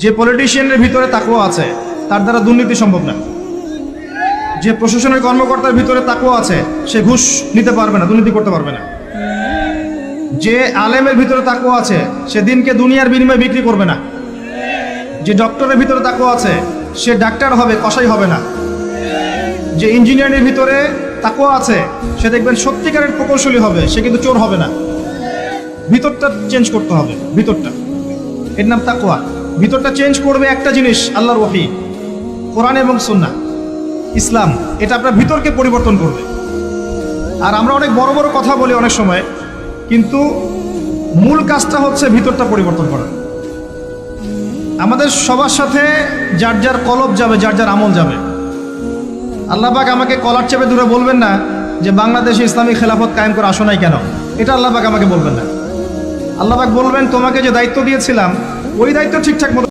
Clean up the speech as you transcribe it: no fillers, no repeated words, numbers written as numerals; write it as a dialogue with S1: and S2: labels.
S1: যে পলিটিশিয়ানের ভিতরে তাকওয়া আছে তার দ্বারা দুর্নীতি সম্ভব না। যে প্রশাসনের কর্মকর্তার ভিতরে তাকওয়া আছে সে ঘুষ নিতে পারবে না, দুর্নীতি করতে পারবে না। যে আলেমের ভিতরে তাকওয়া আছে সে দিনকে দুনিয়ার বিনিময়ে বিক্রি করবে না। যে ডক্টরের ভিতরে তাকওয়া আছে সে ডাক্তার হবে, কসাই হবে না। যে ইঞ্জিনিয়ারের ভিতরে তাকওয়া আছে সে দেখবেন সত্যিকারের প্রকৌশলী হবে, সে কিন্তু চোর হবে না। ভিতরটা চেঞ্জ করতে হবে, ভিতরটা, এর নাম তাকওয়া। ভিতরটা চেঞ্জ করবে একটা জিনিস, আল্লাহর ওহী, কোরআন এবং সুন্নাহ, ইসলাম। এটা আপনার ভিতরকে পরিবর্তন করবে। আর আমরা অনেক বড় বড় কথা বলি অনেক সময়, কিন্তু মূল কাজটা হচ্ছে ভিতরটা পরিবর্তন করা। আমাদের সবার সাথে যার যার কলব যাবে, যার যার আমল যাবে। আল্লাহ পাক আমাকে কলার চেপে দূরে বলবেন না যে বাংলাদেশে ইসলামী খেলাফত কায়েম করে আসো নাই কেন, এটা আল্লাহ পাক আমাকে বলবেন না। আল্লাহ পাক বলবেন তোমাকে যে দায়িত্ব দিয়েছিলাম ওই দায়িত্ব ঠিকঠাক মতো